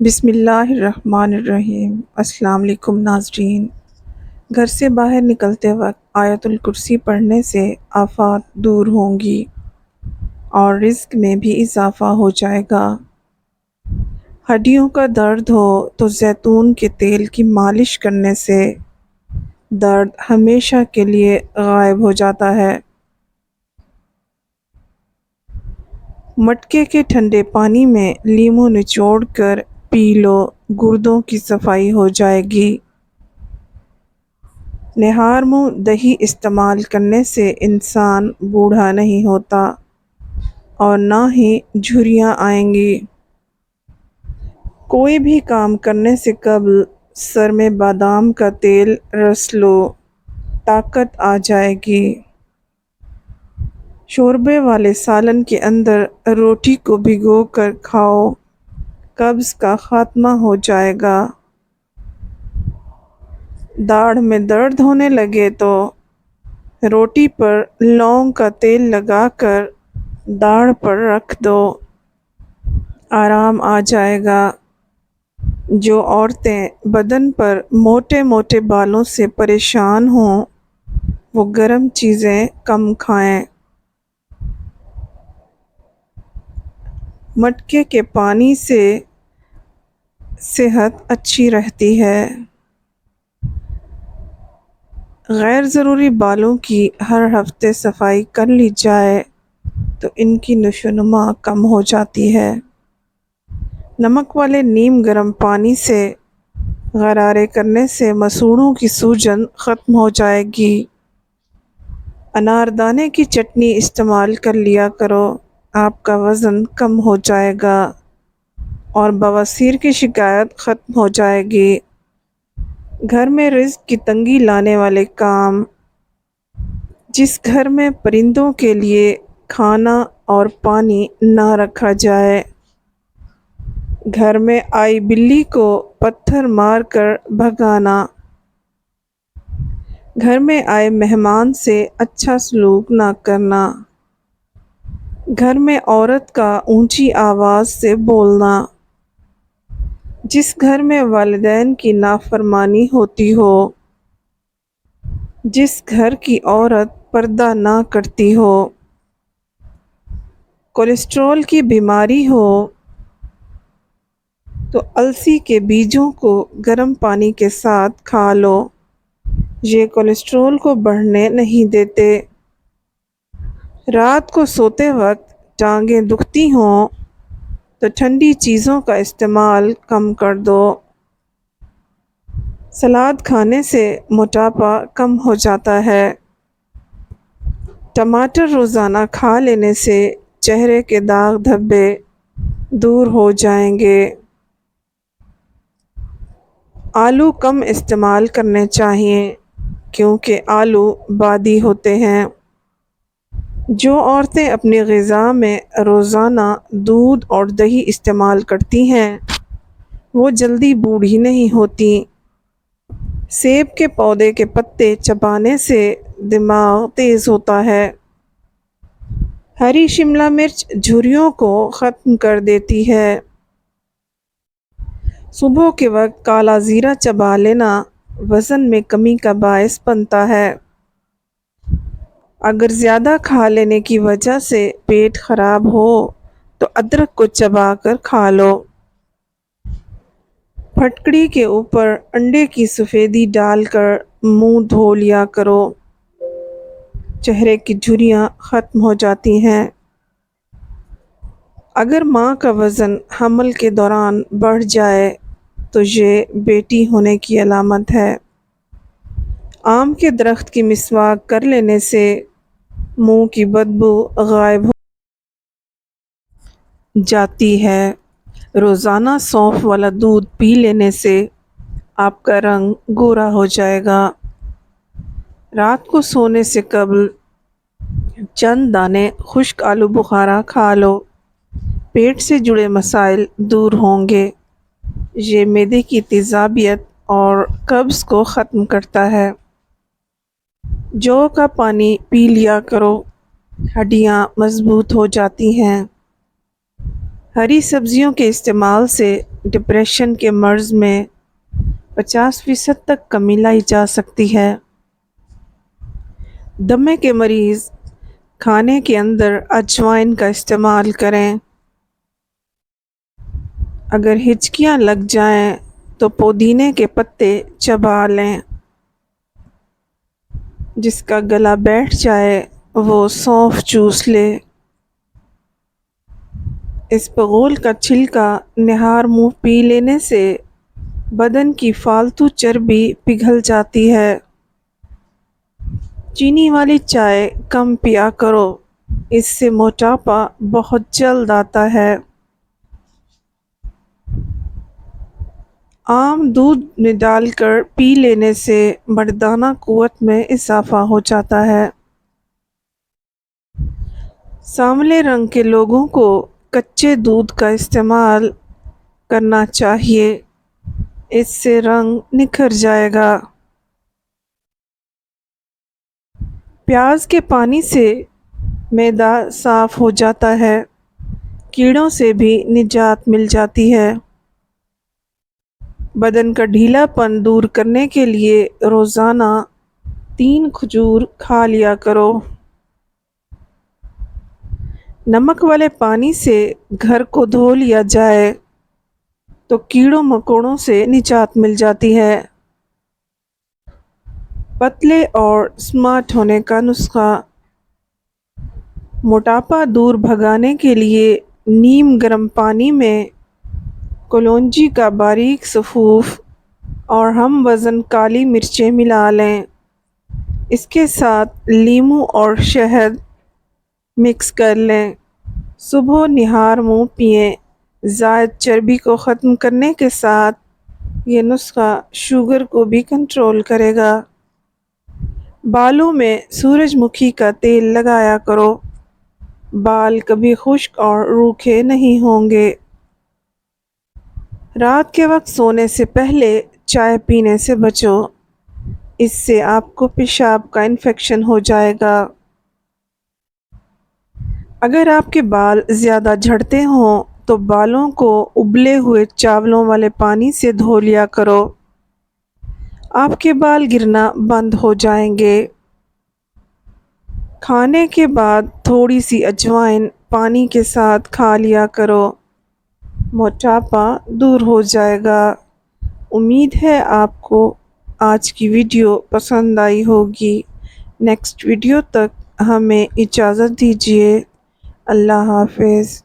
بسم اللہ الرحمن الرحیم۔ السلام علیکم ناظرین۔ گھر سے باہر نکلتے وقت آیت الکرسی پڑھنے سے آفات دور ہوں گی اور رزق میں بھی اضافہ ہو جائے گا۔ ہڈیوں کا درد ہو تو زیتون کے تیل کی مالش کرنے سے درد ہمیشہ کے لیے غائب ہو جاتا ہے۔ مٹکے کے ٹھنڈے پانی میں لیموں نچوڑ کر پی لو، گردوں کی صفائی ہو جائے گی۔ نہار منہ دہی استعمال کرنے سے انسان بوڑھا نہیں ہوتا اور نہ ہی جھریاں آئیں گی۔ کوئی بھی کام کرنے سے قبل سر میں بادام کا تیل رس لو، طاقت آ جائے گی۔ شوربے والے سالن کے اندر روٹی کو بھگو کر کھاؤ، قبض کا خاتمہ ہو جائے گا۔ داڑھ میں درد ہونے لگے تو روٹی پر لونگ کا تیل لگا کر داڑھ پر رکھ دو، آرام آ جائے گا۔ جو عورتیں بدن پر موٹے موٹے بالوں سے پریشان ہوں وہ گرم چیزیں کم کھائیں۔ مٹکے کے پانی سے صحت اچھی رہتی ہے۔ غیر ضروری بالوں کی ہر ہفتے صفائی کر لی جائے تو ان کی نشو و نما کم ہو جاتی ہے۔ نمک والے نیم گرم پانی سے غرارے کرنے سے مسوڑھوں کی سوجن ختم ہو جائے گی۔ اناردانے کی چٹنی استعمال کر لیا کرو، آپ کا وزن کم ہو جائے گا اور بواسیر کی شکایت ختم ہو جائے گی۔ گھر میں رزق کی تنگی لانے والے کام: جس گھر میں پرندوں کے لیے کھانا اور پانی نہ رکھا جائے، گھر میں آئی بلی کو پتھر مار کر بھگانا، گھر میں آئے مہمان سے اچھا سلوک نہ کرنا، گھر میں عورت کا اونچی آواز سے بولنا، جس گھر میں والدین کی نافرمانی ہوتی ہو، جس گھر کی عورت پردہ نہ کرتی ہو، کولیسٹرول کی بیماری ہو تو السی کے بیجوں کو گرم پانی کے ساتھ کھا لو، یہ کولیسٹرول کو بڑھنے نہیں دیتے۔ رات کو سوتے وقت ٹانگیں دکھتی ہوں تو ٹھنڈی چیزوں کا استعمال کم کر دو۔ سلاد کھانے سے موٹاپا کم ہو جاتا ہے۔ ٹماٹر روزانہ کھا لینے سے چہرے کے داغ دھبے دور ہو جائیں گے۔ آلو کم استعمال کرنے چاہیے کیونکہ آلو بادی ہوتے ہیں۔ جو عورتیں اپنی غذا میں روزانہ دودھ اور دہی استعمال کرتی ہیں وہ جلدی بوڑھی نہیں ہوتی۔ سیب کے پودے کے پتے چبانے سے دماغ تیز ہوتا ہے۔ ہری شملہ مرچ جھریوں کو ختم کر دیتی ہے۔ صبح کے وقت کالا زیرہ چبا لینا وزن میں کمی کا باعث بنتا ہے۔ اگر زیادہ کھا لینے کی وجہ سے پیٹ خراب ہو تو ادرک کو چبا کر کھا لو۔ پھٹکڑی کے اوپر انڈے کی سفیدی ڈال کر منہ دھو لیا کرو، چہرے کی جھریاں ختم ہو جاتی ہیں۔ اگر ماں کا وزن حمل کے دوران بڑھ جائے تو یہ بیٹی ہونے کی علامت ہے۔ آم کے درخت کی مسواک کر لینے سے منہ کی بدبو غائب ہو جاتی ہے۔ روزانہ سونف والا دودھ پی لینے سے آپ کا رنگ گورا ہو جائے گا۔ رات کو سونے سے قبل چند دانے خشک آلو بخارا کھا لو، پیٹ سے جڑے مسائل دور ہوں گے۔ یہ معدے کی تیزابیت اور قبض کو ختم کرتا ہے۔ جو کا پانی پی لیا کرو، ہڈیاں مضبوط ہو جاتی ہیں۔ ہری سبزیوں کے استعمال سے ڈپریشن کے مرض میں 50% تک کمی لائی جا سکتی ہے۔ دمے کے مریض کھانے کے اندر اجوائن کا استعمال کریں۔ اگر ہچکیاں لگ جائیں تو پودینے کے پتے چبا لیں۔ جس کا گلا بیٹھ جائے وہ سونف چوس لے۔ اسپغول کا چھلکا نہار منہ پی لینے سے بدن کی فالتو چربی پگھل جاتی ہے۔ چینی والی چائے کم پیا کرو، اس سے موٹاپا بہت جلد آتا ہے۔ عام دودھ میں ڈال کر پی لینے سے مردانہ قوت میں اضافہ ہو جاتا ہے۔ سانولے رنگ کے لوگوں کو کچے دودھ کا استعمال کرنا چاہیے، اس سے رنگ نکھر جائے گا۔ پیاز کے پانی سے معدہ صاف ہو جاتا ہے، کیڑوں سے بھی نجات مل جاتی ہے۔ بدن کا ڈھیلا پن دور کرنے کے لیے روزانہ 3 کھجور کھا لیا کرو۔ نمک والے پانی سے گھر کو دھو لیا جائے تو کیڑوں مکوڑوں سے نجات مل جاتی ہے۔ پتلے اور سمارٹ ہونے کا نسخہ۔ موٹاپا دور بھگانے کے لیے نیم گرم پانی میں کلونجی کا باریک سفوف اور ہم وزن کالی مرچیں ملا لیں۔ اس کے ساتھ لیموں اور شہد مکس کر لیں۔ صبح نہار منہ پئیں۔ زائد چربی کو ختم کرنے کے ساتھ یہ نسخہ شوگر کو بھی کنٹرول کرے گا۔ بالوں میں سورج مکھی کا تیل لگایا کرو، بال کبھی خشک اور روکھے نہیں ہوں گے۔ رات کے وقت سونے سے پہلے چائے پینے سے بچو، اس سے آپ کو پیشاب کا انفیکشن ہو جائے گا۔ اگر آپ کے بال زیادہ جھڑتے ہوں تو بالوں کو ابلے ہوئے چاولوں والے پانی سے دھو لیا کرو، آپ کے بال گرنا بند ہو جائیں گے۔ کھانے کے بعد تھوڑی سی اجوائن پانی کے ساتھ کھا لیا کرو، موٹاپا دور ہو جائے گا۔ امید ہے آپ کو آج کی ویڈیو پسند آئی ہوگی۔ نیکسٹ ویڈیو تک ہمیں اجازت دیجیے۔ اللہ حافظ۔